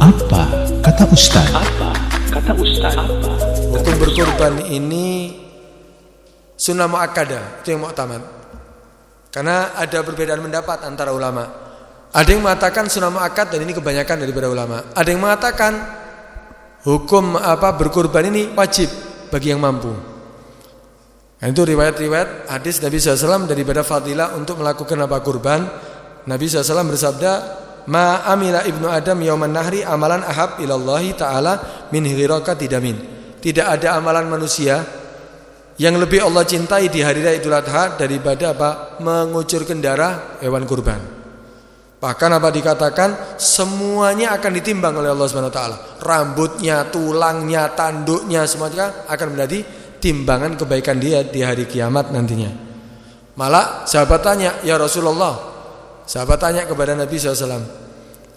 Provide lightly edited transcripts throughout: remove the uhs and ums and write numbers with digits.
Apa kata Ustaz? Hukum berkurban ini sunnah muakkadah, itu yang mu'tamad. Karena ada perbedaan pendapat antara ulama. Ada yang mengatakan sunnah muakkad, dan ini kebanyakan daripada ulama. Ada yang mengatakan hukum berkurban ini wajib bagi yang mampu. Nah, itu riwayat-riwayat hadis Nabi SAW daripada fadilah untuk melakukan kurban. Nabi SAW bersabda, ma amila ibnu adam yauman nahri amalan ahab ilallahi ta'ala min hirakati damin. Tidak ada amalan manusia yang lebih Allah cintai di hari raya Idul Adha daripada mengucurkan darah hewan kurban. Bahkan dikatakan semuanya akan ditimbang oleh Allah Subhanahu wa taala. Rambutnya, tulangnya, tanduknya semuanya akan menjadi timbangan kebaikan dia di hari kiamat nantinya. Malah sahabat tanya, ya Rasulullah, sahabat tanya kepada Nabi SAW,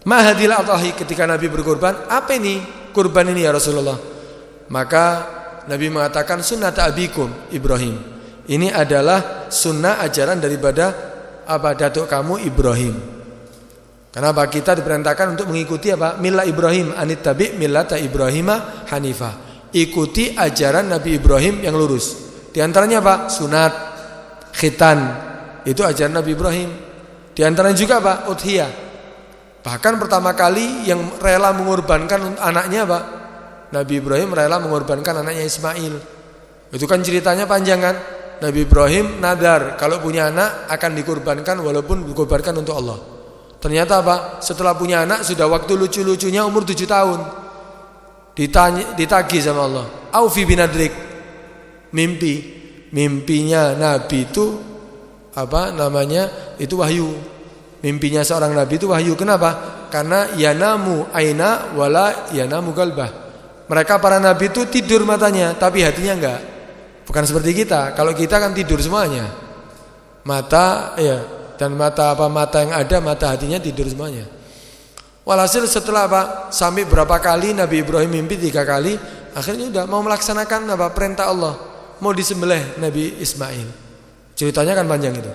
mahadil atahi, ketika Nabi berkurban, apa ini kurban ini ya Rasulullah? Maka Nabi mengatakan sunnah abikum Ibrahim. Ini adalah sunnah ajaran daripada datuk kamu Ibrahim. Kenapa kita diperintahkan untuk mengikuti milah Ibrahim, anittabi millata Ibrahima hanifah. Ikuti ajaran Nabi Ibrahim yang lurus. Di antaranya sunat, khitan, itu ajaran Nabi Ibrahim. Di antaranya juga udhiyah. Bahkan pertama kali yang rela mengorbankan anaknya Nabi Ibrahim rela mengorbankan anaknya Ismail. Itu kan ceritanya panjang kan. Nabi Ibrahim nadar kalau punya anak akan dikorbankan walaupun dikorbankan untuk Allah. Ternyata setelah punya anak sudah waktu lucu-lucunya umur 7 tahun. Ditagih sama Allah. Aufi binadrik. Mimpinya Nabi itu itu wahyu. Mimpinya seorang Nabi itu wahyu. Kenapa? Karena yanamu aina wala yanamu qalbah. Mereka para Nabi itu tidur matanya, tapi hatinya enggak. Bukan seperti kita. Kalau kita kan tidur semuanya. Mata dan mata yang ada, mata hatinya tidur semuanya. Walhasil setelah sampai berapa kali Nabi Ibrahim mimpi 3 kali, akhirnya udah mau melaksanakan perintah Allah. Mau disembelih Nabi Ismail. Ceritanya kan panjang itu.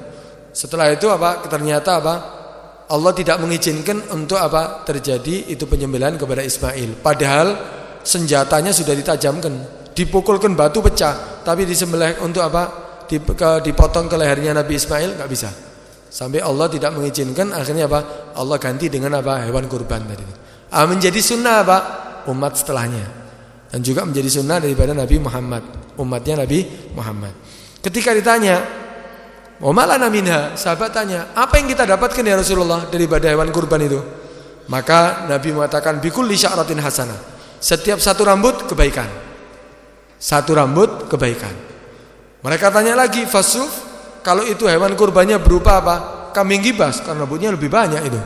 Setelah itu ternyata Allah tidak mengizinkan untuk terjadi itu penyembelihan kepada Ismail. Padahal senjatanya sudah ditajamkan, dipukulkan batu pecah, tapi disembelih untuk dipotong ke lehernya Nabi Ismail enggak bisa. Sampai Allah tidak mengizinkan, akhirnya Allah ganti dengan hewan kurban tadi. Menjadi sunnah umat setelahnya. Dan juga menjadi sunnah daripada Nabi Muhammad, umatnya Nabi Muhammad. Ketika ditanya, "Wa malana minha?" Sahabat tanya, "Apa yang kita dapatkan ya Rasulullah daripada hewan kurban itu?" Maka Nabi mengatakan, "Bikulli sya'ratin hasanah." Setiap satu rambut kebaikan. Satu rambut kebaikan. Mereka tanya lagi, "Fasuf?" Kalau itu hewan kurbannya berupa kambing gibas, karena rambutnya lebih banyak itu.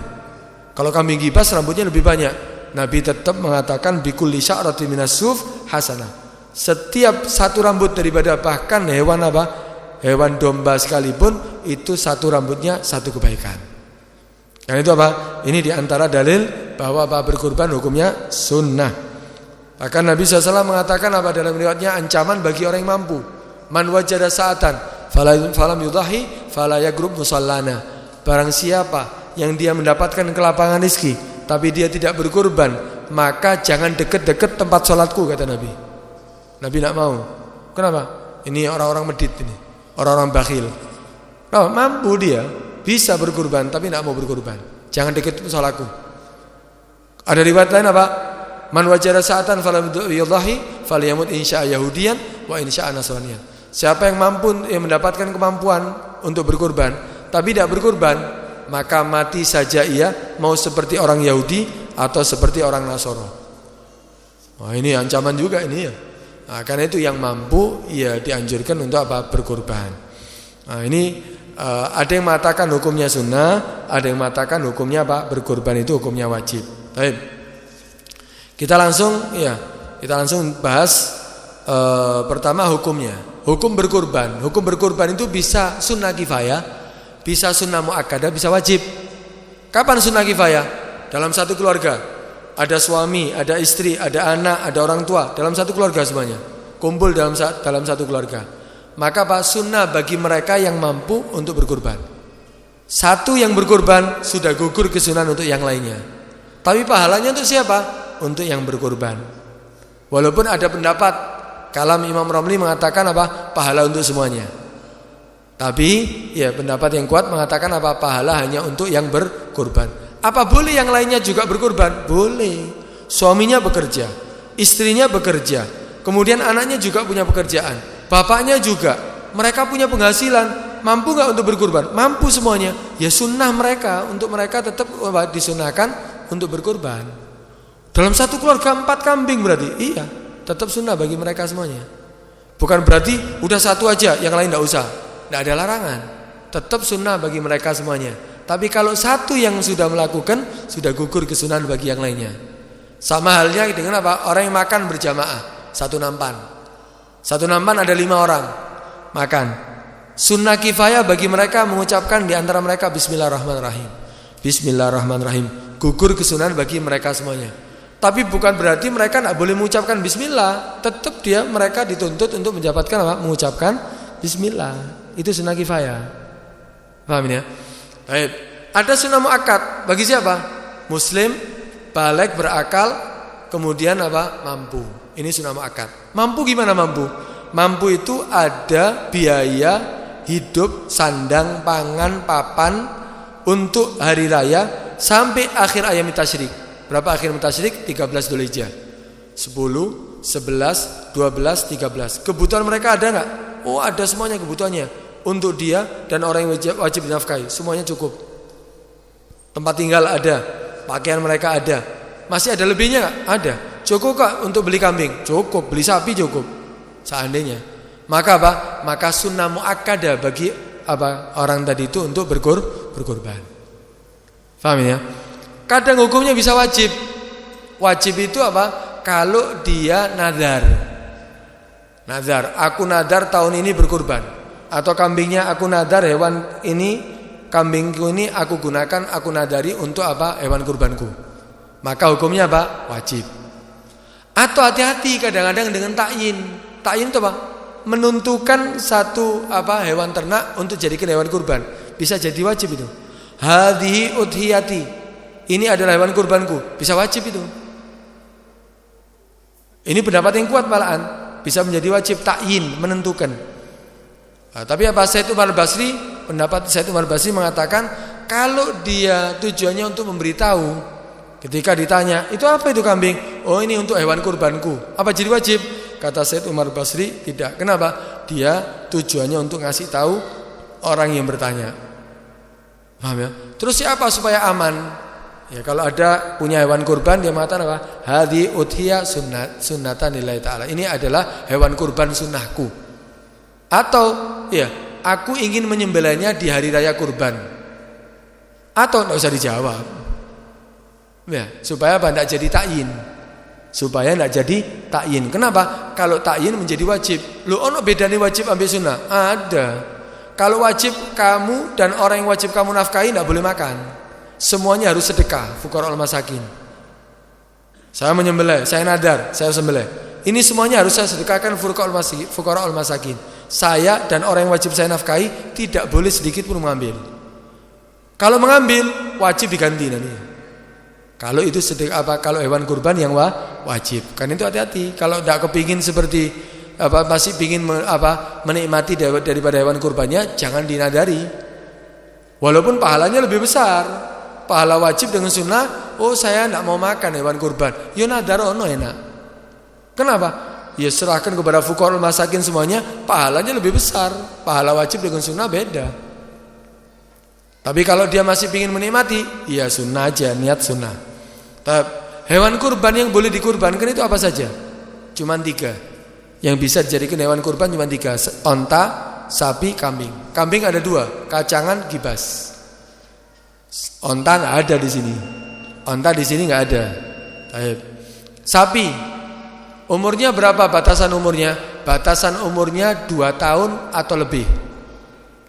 Kalau kambing gibas rambutnya lebih banyak. Nabi tetap mengatakan bikulli sya'ratin minasuf hasanah. Setiap satu rambut daripada bahkan hewan hewan domba sekalipun itu satu rambutnya satu kebaikan. Dan itu ini diantara dalil bahwa berkurban hukumnya sunnah. Bahkan Nabi SAW mengatakan dalam riwayatnya ancaman bagi orang yang mampu. Man wajada sa'atan falam yudahi fala yagrub musallana. Barang siapa yang dia mendapatkan kelapangan rezeki tapi dia tidak berkurban, maka jangan dekat-dekat tempat sholatku, kata Nabi. Nabi tidak mau. Kenapa? Ini orang-orang medit ini, orang-orang bakhil. Mampu dia bisa berkurban tapi tidak mau berkurban. Jangan dekat sholatku. Ada riwayat lain Man wajara sa'atan falam yudahi falyamut insya'a yahudiyan wa insya'a nasraniyan. Siapa yang mampu yang mendapatkan kemampuan untuk berkurban tapi tidak berkurban, maka mati saja ia, mau seperti orang Yahudi atau seperti orang Nasoro. Wah, ini ancaman juga ini ya. Nah, karena itu yang mampu ya dianjurkan untuk berkurban. Nah, ini ada yang mengatakan hukumnya sunnah, ada yang mengatakan hukumnya berkurban itu hukumnya wajib. Baik. Kita langsung bahas pertama hukumnya. Hukum berkurban. Hukum berkurban itu bisa sunnah kifayah, bisa sunnah muakkadah, bisa wajib. Kapan sunnah kifayah? Dalam satu keluarga. Ada suami, ada istri, ada anak, ada orang tua, dalam satu keluarga semuanya. Kumpul dalam satu keluarga. Maka sunnah bagi mereka yang mampu untuk berkurban. Satu yang berkurban sudah gugur kesunahan untuk yang lainnya. Tapi pahalanya untuk siapa? Untuk yang berkurban. Walaupun ada pendapat kalam Imam Romli mengatakan apa? Pahala untuk semuanya. Tapi ya pendapat yang kuat mengatakan apa? Pahala hanya untuk yang berkurban. Apa boleh yang lainnya juga berkurban? Boleh. Suaminya bekerja, istrinya bekerja, kemudian anaknya juga punya pekerjaan, bapaknya juga, mereka punya penghasilan, mampu gak untuk berkurban? Mampu semuanya. Ya sunnah mereka, untuk mereka tetap disunahkan untuk berkurban. Dalam satu keluarga 4 kambing berarti? Iya, tetap sunnah bagi mereka semuanya. Bukan berarti udah satu aja, yang lain gak usah. Gak ada larangan, tetap sunnah bagi mereka semuanya. Tapi kalau satu yang sudah melakukan, sudah gugur kesunahan bagi yang lainnya. Sama halnya dengan apa? Orang yang makan berjamaah, satu nampan. Satu nampan ada 5 orang makan. Sunnah kifayah bagi mereka mengucapkan di antara mereka Bismillahirrahmanirrahim. Bismillahirrahmanirrahim. Gugur kesunahan bagi mereka semuanya. Tapi bukan berarti mereka tidak boleh mengucapkan Bismillah. Tetap mereka dituntut untuk mendapatkan apa? Mengucapkan Bismillah. Itu sunnah kifayah. Paham ya? Baik. Ada sunnah muakkad bagi siapa? Muslim, baligh, berakal, kemudian apa? Mampu. Ini sunnah muakkad. Mampu gimana mampu? Mampu itu ada biaya hidup, sandang, pangan, papan untuk hari raya sampai akhir ayam tasyrik. Berapa akhir tasyrik? 13 Dzulhijjah. 10, 11, 12, 13. Kebutuhan mereka ada enggak? Oh, ada semuanya kebutuhannya. Untuk dia dan orang yang wajib dinafkahi, semuanya cukup. Tempat tinggal ada, pakaian mereka ada. Masih ada lebihnya enggak? Ada. Cukup kok untuk beli kambing? Cukup. Beli sapi cukup. Seandainya. Maka apa? Maka sunnah muakkadah bagi apa? Orang tadi itu untuk berkurban. Paham ya? Kadang hukumnya bisa wajib. Wajib itu apa? Kalau dia nadar. Nadar, aku nadar tahun ini berkurban. Atau kambingnya aku nadar hewan ini, kambingku ini aku gunakan, aku nadari untuk apa? Hewan kurbanku. Maka hukumnya apa? Wajib. Atau hati-hati kadang-kadang dengan takyin. Takyin itu apa? Menentukan satu apa? Hewan ternak untuk jadikan hewan kurban. Bisa jadi wajib itu. Hadhihi udhiyati. Ini adalah hewan kurbanku. Bisa wajib itu. Ini pendapat yang kuat malahan. Bisa menjadi wajib takyin, menentukan. Nah, tapi apa Said Umar Basri, pendapat Said Umar Basri mengatakan kalau dia tujuannya untuk memberitahu, ketika ditanya itu apa itu kambing? Oh ini untuk hewan kurbanku. Apa jadi wajib? Kata Said Umar Basri tidak. Kenapa? Dia tujuannya untuk ngasih tahu orang yang bertanya. Paham ya? Terus siapa supaya aman? Ya kalau ada punya hewan kurban dia mengatakan apa? Hadhi udhiya sunnatan lillahi ta'ala. Ini adalah hewan kurban sunnahku. Atau ya aku ingin menyembelihnya di hari raya kurban. Atau tidak usah dijawab. Ya, supaya apa? Tidak jadi takyin. Supaya tidak jadi takyin. Kenapa? Kalau takyin menjadi wajib. Loh, ono bedanya wajib ambil sunnah? Ada. Kalau wajib kamu dan orang yang wajib kamu nafkahi tidak boleh makan. Semuanya harus sedekah, fuqara masakin. Saya menyembelih, saya nadar, saya sembelih. Ini semuanya harus saya sedekahkan fuqara masakin. Saya dan orang yang wajib saya nafkahi tidak boleh sedikit pun mengambil. Kalau mengambil wajib diganti nanti. Kalau itu sedekah apa? Kalau hewan kurban yang wajib. Kan itu hati-hati. Kalau tidak kepingin seperti apa masih pingin menikmati daripada hewan kurbannya, jangan dinadari. Walaupun pahalanya lebih besar. Pahala wajib dengan sunnah. Oh saya tidak mau makan hewan kurban. Yo nadar ono enak. Kenapa? Ya serahkan kepada fuqara masakin semuanya, pahalanya lebih besar. Pahala wajib dengan sunnah beda. Tapi kalau dia masih ingin menikmati, ya sunnah aja, niat sunnah. Tapi hewan kurban yang boleh dikurbankan itu apa saja? Cuma 3. Yang bisa dijadikan hewan kurban cuma 3. Onta, sapi, kambing. Kambing ada 2, kacangan, gibas. Onta nggak ada di sini. Onta di sini nggak ada. Sapi. Umurnya berapa batasan umurnya? Batasan umurnya 2 tahun atau lebih.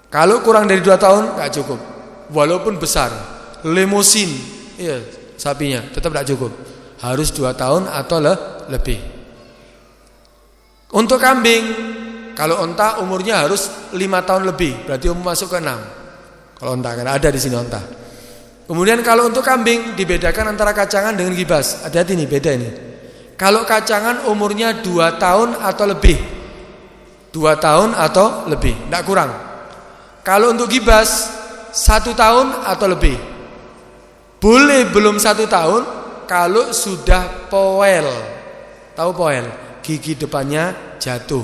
Kalau kurang dari 2 tahun enggak cukup. Walaupun besar, limusin, iya, sapinya tetap enggak cukup. Harus 2 tahun atau lebih. Untuk kambing, kalau onta umurnya harus 5 tahun lebih, berarti umur masuk ke 6. Kalau onta kan ada di sini onta. Kemudian kalau untuk kambing dibedakan antara kacangan dengan gibas. Hati-hati nih, beda ini. Kalau kacangan umurnya 2 tahun atau lebih, 2 tahun atau lebih, tidak kurang. Kalau untuk gibas 1 tahun atau lebih. Boleh belum 1 tahun kalau sudah poel. Tahu poel? Gigi depannya jatuh.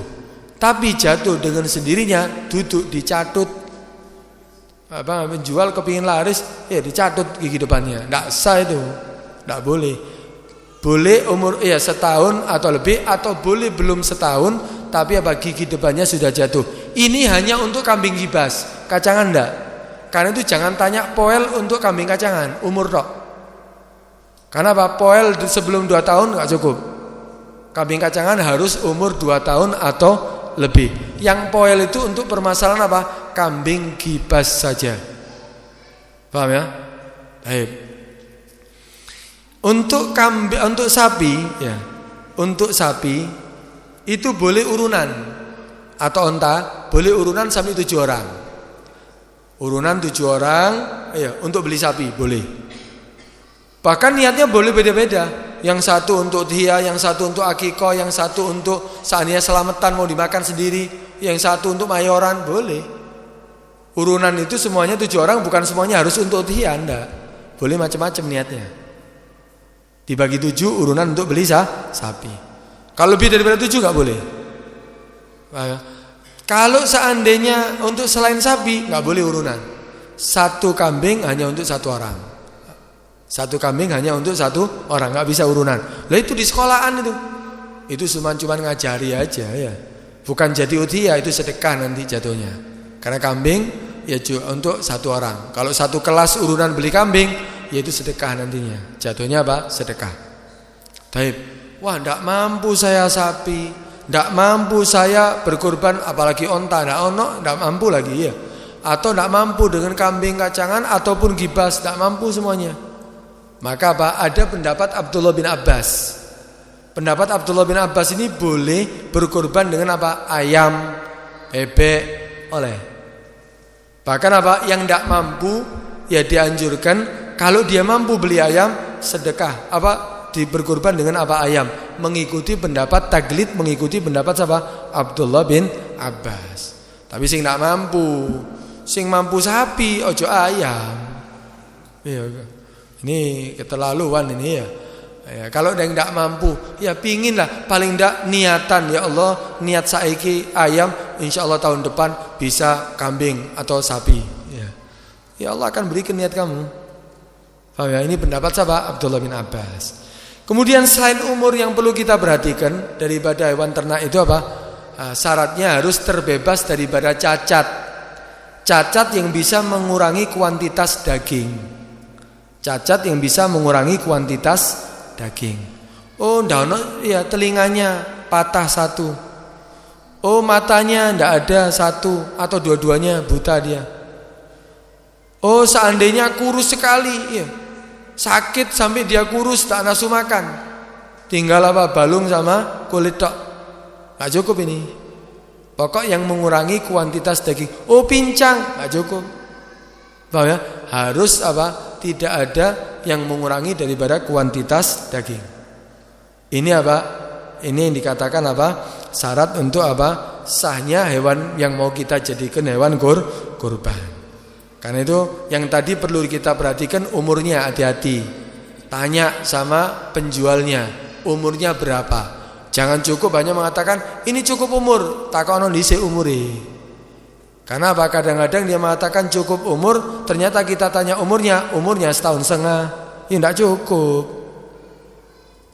Tapi jatuh dengan sendirinya, duduk dicatut. Menjual kepingin laris, ya dicatut gigi depannya. Tidak sah itu, tidak boleh. Boleh umur setahun atau lebih, atau boleh belum setahun tapi gigi depannya sudah jatuh. Ini hanya untuk kambing gibas, kacangan enggak. Karena itu jangan tanya poel untuk kambing kacangan, umur tok. Karena poel sebelum 2 tahun enggak cukup. Kambing kacangan harus umur 2 tahun atau lebih. Yang poel itu untuk permasalahan kambing gibas saja. Paham ya? Baik. Untuk sapi ya, untuk sapi itu boleh urunan, atau onta boleh urunan sampai 7 orang. Urunan 7 orang ya, untuk beli sapi boleh. Bahkan niatnya boleh beda-beda. Yang satu untuk dia, yang satu untuk akikoh, yang satu untuk seandainya selamatan mau dimakan sendiri, yang satu untuk mayoran, boleh. Urunan itu semuanya 7 orang, bukan semuanya harus untuk dia, enggak. Boleh macam-macam niatnya. Dibagi 7 urunan untuk beli sapi. Kalau lebih daripada 7 enggak boleh. Kalau seandainya untuk selain sapi enggak boleh urunan. 1 kambing hanya untuk 1 orang. 1 kambing hanya untuk 1 orang, enggak bisa urunan. Lah itu di sekolahan itu. Itu cuma ngajari aja ya. Bukan jadi udhiyah, itu sedekah nanti jatuhnya. Karena kambing ya untuk 1 orang. Kalau 1 kelas urunan beli kambing, yaitu sedekah nantinya. Jatuhnya sedekah. Taib. Wah, enggak mampu saya sapi, enggak mampu saya berkorban apalagi onta, enggak mampu lagi ya. Atau enggak mampu dengan kambing kacangan ataupun gibas, enggak mampu semuanya. Maka ada pendapat Abdullah bin Abbas. Pendapat Abdullah bin Abbas ini boleh berkorban dengan ayam, bebek, oleh. Bahkan yang enggak mampu ya dianjurkan kalau dia mampu beli ayam, sedekah berkorban dengan ayam, mengikuti pendapat taglid, mengikuti pendapat Abdullah bin Abbas. Tapi sing enggak mampu, sing mampu sapi, ojo ayam. Iya. Ini keterlaluan ini ya. Kalau yang tidak mampu, ya pinginlah paling tidak niatan, ya Allah, niat saiki ayam, insyaallah tahun depan bisa kambing atau sapi. Ya Allah akan berikan niat kamu. Paham ya? Ini pendapat Abdullah bin Abbas. Kemudian selain umur yang perlu kita perhatikan daripada hewan ternak itu syaratnya harus terbebas daripada cacat. Cacat yang bisa mengurangi kuantitas daging. Cacat yang bisa mengurangi kuantitas daging. Oh, ya telinganya patah 1. Oh, matanya tidak ada 1 atau dua-duanya buta dia. Oh, seandainya kurus sekali, ya. Sakit sampai dia kurus tak nafsu makan. Tinggal balung sama kulit tok. Enggak cukup ini. Pokok yang mengurangi kuantitas daging. Oh, pincang, enggak cukup. Paham ya? Harus tidak ada yang mengurangi daripada kuantitas daging. Ini Ini yang dikatakan syarat untuk sahnya hewan yang mau kita jadikan hewan kurban. Karena itu yang tadi perlu kita perhatikan umurnya, hati-hati. Tanya sama penjualnya, umurnya berapa. Jangan cukup hanya mengatakan ini cukup umur, takono dhisik umure. Karena kadang-kadang dia mengatakan cukup umur, ternyata kita tanya umurnya 1,5 tahun. Ya enggak cukup.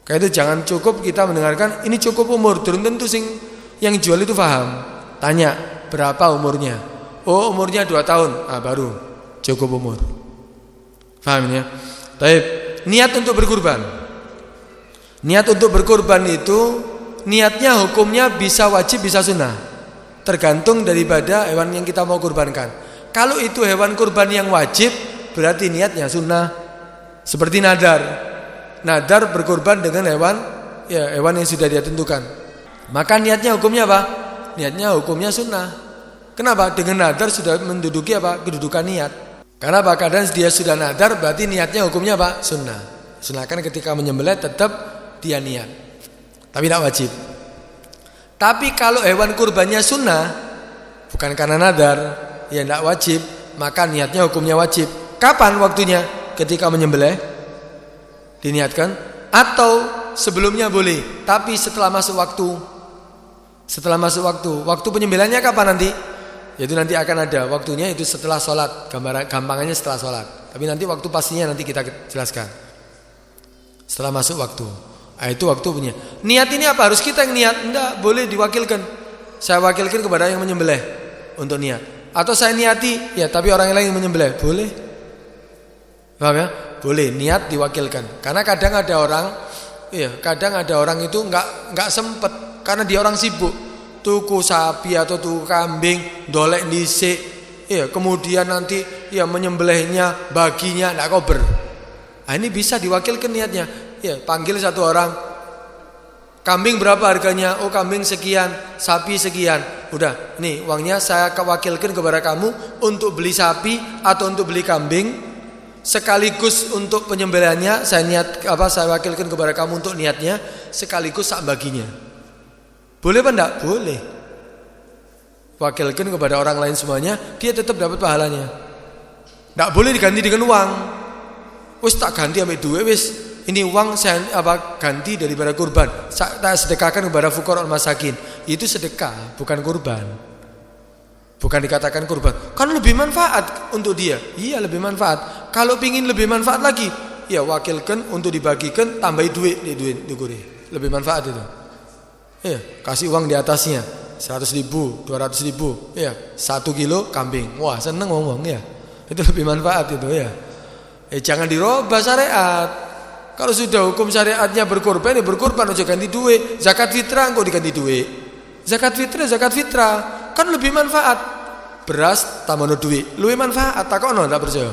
Kayak itu jangan cukup kita mendengarkan ini cukup umur, belum tentu yang jual itu paham. Tanya berapa umurnya. Oh, umurnya 2 tahun. Baru cukup umur. Paham ya? Baik, niat untuk berkurban. Niat untuk berkurban itu niatnya hukumnya bisa wajib bisa sunnah. Tergantung daripada hewan yang kita mau kurbankan. Kalau itu hewan kurban yang wajib, berarti niatnya sunnah. Seperti nadar. Nadar berkurban dengan hewan yang sudah dia tentukan. Maka niatnya hukumnya Niatnya hukumnya sunnah. Kenapa? Dengan nadar sudah menduduki kedudukan niat. Karena apa? Kadang dia sudah nadar, berarti niatnya hukumnya apa? Sunnah. Sunahkan ketika menyembelih tetap dia niat, tapi tidak wajib. Tapi kalau hewan kurbannya sunnah, bukan karena nadar, ya tidak wajib, maka niatnya hukumnya wajib. Kapan waktunya? Ketika menyembelih diniatkan, atau sebelumnya boleh, tapi setelah masuk waktu. Setelah masuk waktu. Waktu penyembelihannya kapan nanti? Yaitu nanti akan ada waktunya, itu setelah sholat. Gampangannya setelah sholat. Tapi nanti waktu pastinya nanti kita jelaskan. Setelah masuk waktu. Nah, itu waktu punya. Niat ini apa? Harus kita yang niat? Enggak, boleh diwakilkan. Saya wakilkan kepada yang menyembelih untuk niat. Atau saya niati, ya tapi orang lain yang menyembelih, boleh. Paham ya? Boleh, niat diwakilkan. Karena kadang ada orang, ya kadang ada orang itu enggak sempet karena dia orang sibuk. Tuku sapi atau tuku kambing, dolek dhisik, ya kemudian nanti ya menyembelihnya, baginya enggak kober. Nah, ini bisa diwakilkan niatnya. Ya, panggil satu orang. Kambing berapa harganya? Oh, kambing sekian, sapi sekian. Udah, nih uangnya saya wakilkan kepada kamu untuk beli sapi atau untuk beli kambing. Sekaligus untuk penyembelihannya saya wakilkan kepada kamu untuk niatnya, sekaligus sak baginya. Boleh apa enggak? Boleh. Wakilkan kepada orang lain semuanya, dia tetap dapat pahalanya. Enggak boleh diganti dengan uang. Wis tak ganti ambil duit wis. Ini uang saya ganti daripada kurban. Tak sedekahkan kepada fuqara masakin. Itu sedekah, bukan kurban. Bukan dikatakan kurban. Kan lebih manfaat untuk dia. Iya, lebih manfaat. Kalau pingin lebih manfaat lagi, ya wakilkan untuk dibagikan, tambahi duit diguri. Lebih manfaat itu. Ya, kasih uang di atasnya 100.000, 200.000, ya 1 kilo kambing. Wah, seneng ngomong ya. Itu lebih manfaat itu ya. Jangan dirubah syariat. Kalau sudah hukum syariatnya berkorban, ya berkorban, aja ganti duit. Zakat fitrah kok diganti duit. Zakat fitrah kan lebih manfaat. Beras tambah duit, lebih manfaat. Takokno enggak percaya.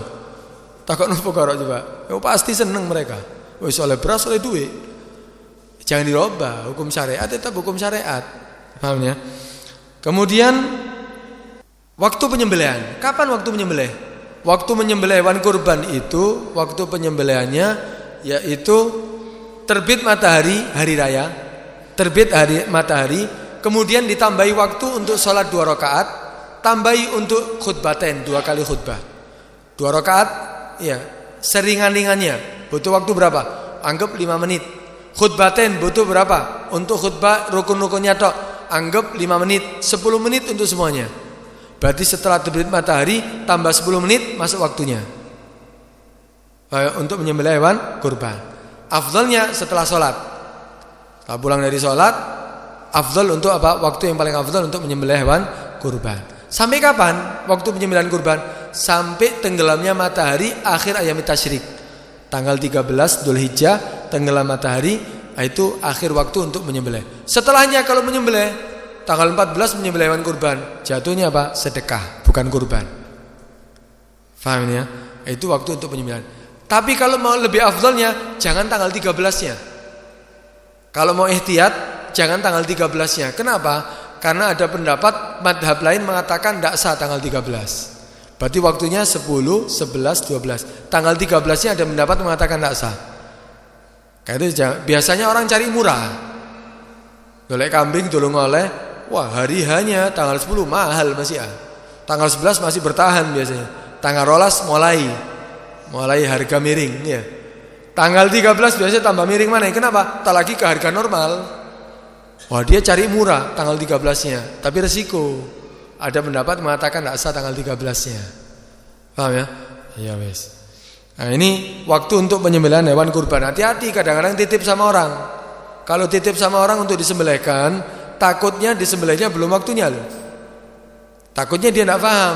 Takokno fuqara coba. Pasti seneng mereka. Wis oleh beras oleh duit. Jangan dirubah, hukum syariat tetap hukum syariat. Paham ya? Kemudian waktu penyembelihan. Kapan waktu menyembelih? Waktu menyembelih hewan kurban itu, waktu penyembelihannya yaitu terbit matahari hari raya. Terbit matahari, kemudian ditambahi waktu untuk sholat 2 rakaat, tambahi untuk khutbaten 2 kali khutbah. 2 rakaat, ya seringan-ringannya. Butuh waktu berapa? Anggap 5 menit. Khutbaten butuh berapa? Untuk khutbah rukun-rukunnya tok, anggap 5 menit, 10 menit untuk semuanya. Berarti setelah terbit matahari tambah 10 menit masuk waktunya untuk menyembelih hewan kurban. Afdalnya setelah sholat. Setelah pulang dari sholat, afdal untuk apa? Waktu yang paling afdal untuk menyembelih hewan kurban. Sampai kapan waktu penyembelihan kurban? Sampai tenggelamnya matahari akhir ayam tasyrik. Tanggal 13 Dzulhijjah tenggelam matahari, itu akhir waktu untuk menyembelih. Setelahnya kalau menyembelih tanggal 14 menyembelih hewan kurban, jatuhnya apa? Sedekah, bukan kurban. Paham ya? Itu waktu untuk penyembelihan. Tapi kalau mau lebih afdalnya, jangan tanggal 13-nya. Kalau mau ihtiyat, jangan tanggal 13-nya. Kenapa? Karena ada pendapat madhab lain mengatakan tidak sah tanggal 13. Berarti waktunya 10, 11, 12. Tanggal 13-nya ada pendapat mengatakan tidak sah. Kayak itu biasanya orang cari murah. Dolek kambing dolong oleh, wah hari hanya tanggal 10 mahal masih ya. Tanggal 11 masih bertahan biasanya. Tanggal 12 mulai harga miring ya. Tanggal 13 biasanya tambah miring mana? Kenapa? Tak lagi ke harga normal. Wah, dia cari murah tanggal 13-nya, tapi resiko. Ada pendapat mengatakan tidak sah tanggal 13-nya. Paham ya? Iya wes. Nah, ini waktu untuk penyembelihan hewan kurban. Hati-hati, kadang-kadang titip sama orang. Kalau titip sama orang untuk disembelihkan, takutnya disembelihnya belum waktunya loh. Takutnya dia tidak paham.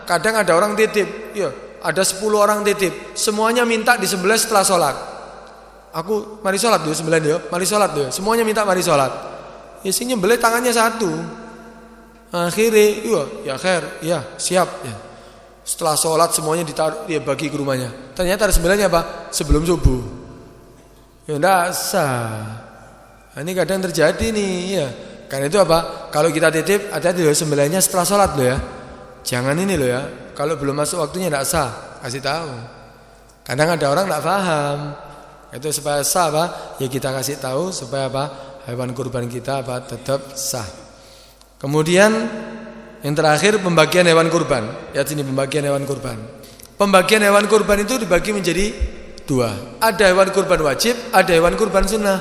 Kadang ada orang titip, ya, ada 10 orang titip, semuanya minta disembelih setelah sholat. Aku mari sholat dulu, sembelih dia, mari sholat dia. Semuanya minta mari sholat. Ya sih nyembelih tangannya satu. Akhirnya, ya khair, ya siap. Ya. Setelah sholat semuanya ditaruh, dia bagi ke rumahnya. Ternyata sembelihnya apa? Sebelum subuh. Ya tidak sah. Nah, ini kadang terjadi nih, ya. Karena itu apa? Kalau kita titip, hati-hati loh sembelihnya setelah sholat loh ya. Jangan ini loh ya. Kalau belum masuk waktunya tidak sah. kasih tahu. Kadang ada orang enggak paham. Itu supaya sah apa? Ya kita kasih tahu supaya apa? Hewan kurban kita apa? Tetap sah. Kemudian yang terakhir pembagian hewan kurban. Lihat sini pembagian hewan kurban. Pembagian hewan kurban itu dibagi menjadi dua. Ada hewan kurban wajib, ada hewan kurban sunnah.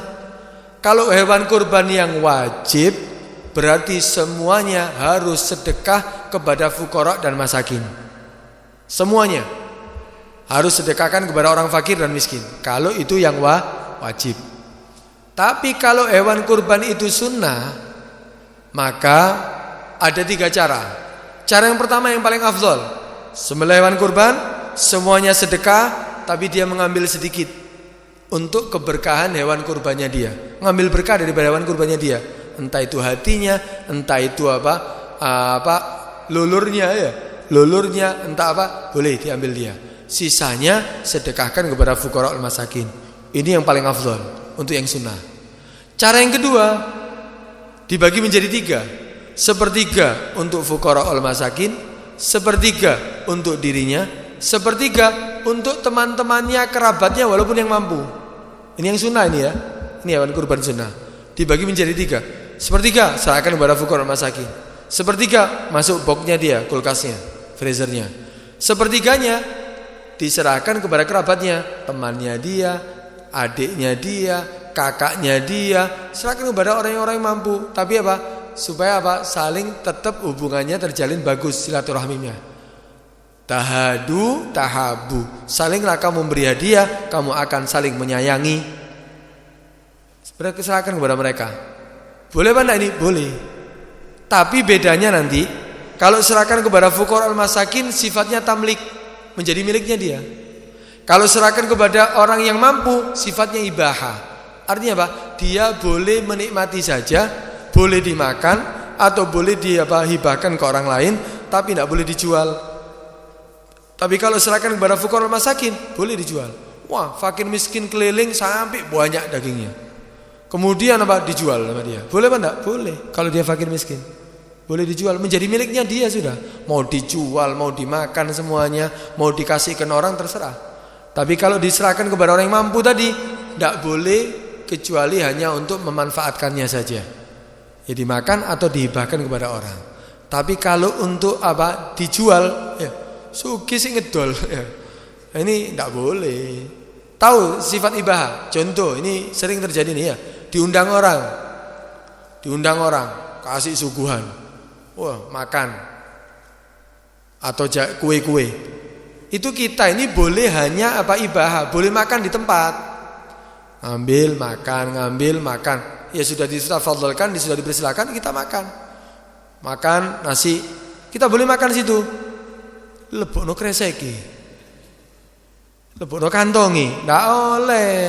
Kalau hewan kurban yang wajib berarti semuanya harus sedekah kepada fuqara dan masakin. Semuanya harus sedekahkan kepada orang fakir dan miskin. Kalau itu yang wajib. Tapi kalau hewan kurban itu sunnah, maka ada 3 cara. Cara yang pertama yang paling afdol, sembelih hewan kurban semuanya sedekah, tapi dia mengambil sedikit untuk keberkahan hewan kurbannya dia. Ngambil berkah dari hewan kurbannya dia. Entah itu hatinya, entah itu lulurnya ya. Lulurnya entah apa, boleh diambil dia. Sisanya sedekahkan kepada fuqara wal masakin. Ini yang paling afdol untuk yang sunnah. Cara yang kedua dibagi menjadi 3. Sepertiga untuk fuqara wal masakin, sepertiga untuk dirinya, sepertiga untuk teman-temannya, kerabatnya walaupun yang mampu. Ini yang sunnah ini ya. Ini hewan kurban sunnah. Dibagi menjadi 3. Sepertiga serahkan kepada fuqara wal masakin. Sepertiga masuk boxnya dia, kulkasnya, freezernya. Sepertiganya diserahkan kepada kerabatnya, temannya dia, adiknya dia, kakaknya dia, serahkan kepada orang-orang yang mampu. Tapi apa? Supaya apa? Saling tetap hubungannya terjalin bagus silaturahminya. Tahadu tahabu. Salinglah kamu memberi hadiah, kamu akan saling menyayangi. Serahkan kepada mereka. Boleh apa enggak ini? Boleh. Tapi bedanya nanti kalau serahkan kepada fuqara al masakin sifatnya tamlik, menjadi miliknya dia. Kalau serahkan kepada orang yang mampu sifatnya ibaha. Artinya apa? Dia boleh menikmati saja, boleh dimakan atau boleh hibahkan ke orang lain, tapi tidak boleh dijual. Tapi kalau serahkan kepada fuqara al masakin boleh dijual. Wah, fakir miskin keliling sampai banyak dagingnya. Kemudian dijual sama dia. Boleh apa enggak? Boleh. Kalau dia fakir miskin boleh dijual, menjadi miliknya dia sudah. Mau dijual, mau dimakan semuanya, mau dikasihkan orang terserah. Tapi kalau diserahkan kepada orang yang mampu tadi, tidak boleh kecuali hanya untuk memanfaatkannya saja. Ya dimakan atau dihibahkan kepada orang. Tapi kalau untuk dijual, ya sugih sing ngedol. Ya. Ini tidak boleh. Tahu sifat ibahah? Contoh, ini sering terjadi nih ya. Diundang orang, kasih suguhan. Wah, makan atau kue-kue. Itu kita ini boleh hanya ibahah, boleh makan di tempat. Ngambil makan. Ya sudah ditafadhalkan, sudah dipersilakan, kita makan. Makan nasi, kita boleh makan situ. Lebokno kreseki. Lebokno kantongi, enggak oleh.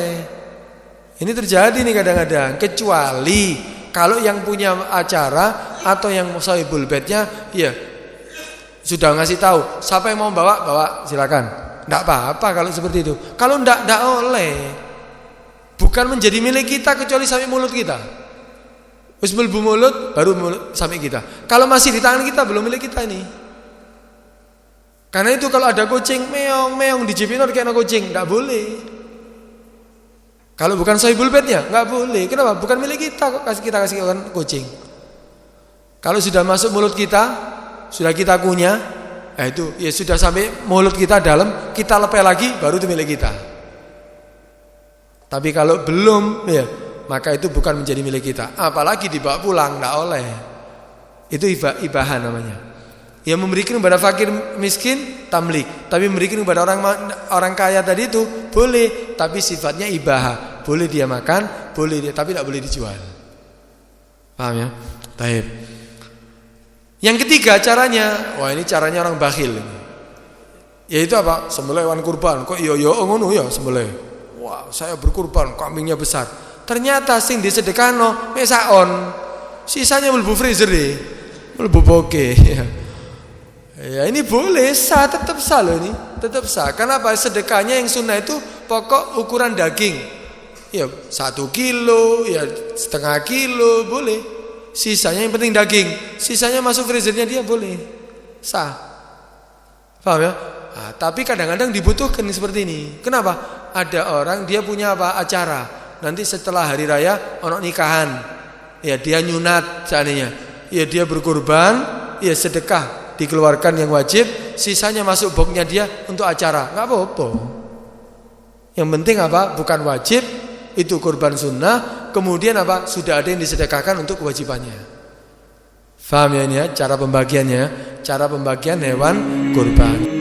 Ini terjadi nih kadang-kadang, kecuali kalau yang punya acara atau yang sahibul baitnya ya sudah ngasih tahu, siapa yang mau bawa silakan. Enggak apa-apa kalau seperti itu. Kalau enggak oleh. Bukan menjadi milik kita kecuali sampai mulut kita. Wis mlebu mulut baru sampai kita. Kalau masih di tangan kita belum milik kita ini. Karena itu kalau ada kucing meong dijepit kayak kucing, enggak boleh. Kalau bukan sahibul baitnya enggak boleh. Kenapa? Bukan milik kita, kita kasih kucing. Kalau sudah masuk mulut kita, sudah kita kunyah, itu ya sudah sampai mulut kita dalam, kita lepeh lagi baru itu milik kita. Tapi kalau belum ya, maka itu bukan menjadi milik kita. Apalagi dibawa pulang enggak oleh. Itu ibahan namanya. Yang memberikan kepada fakir miskin tamlik, tapi memberikan kepada orang kaya tadi itu boleh, tapi sifatnya ibaha. Boleh dia makan, boleh dia, tapi tidak boleh dijual. Paham ya? Baik. Yang ketiga caranya, wah ini caranya orang bakhil ini. Yaitu apa? Sembelih hewan kurban. Kok yo ngono ya sembelih. Wah, saya berkurban, kambingnya besar. Ternyata sing disedekahno mesaon. Sisanya mlebu freezer deh. Mlebu boke. Ya ini boleh sah, tetap sah loh ini, tetap sah. Kenapa? Sedekahnya yang sunnah itu pokok ukuran daging. Ya 1 kilo, ya setengah kilo boleh. Sisanya yang penting daging. Sisanya masuk freezernya dia boleh. Sah. Paham ya? Nah, tapi kadang-kadang dibutuhkan seperti ini. Kenapa? Ada orang dia punya acara. Nanti setelah hari raya ono nikahan. Ya dia nyunat seandainya. Ya dia berkurban, ya sedekah dikeluarkan yang wajib, sisanya masuk boxnya dia untuk acara. Enggak apa-apa. Yang penting bukan wajib, itu kurban sunnah, kemudian sudah ada yang disedekahkan untuk kewajibannya. Faham ya ini ya cara pembagiannya, cara pembagian hewan kurban.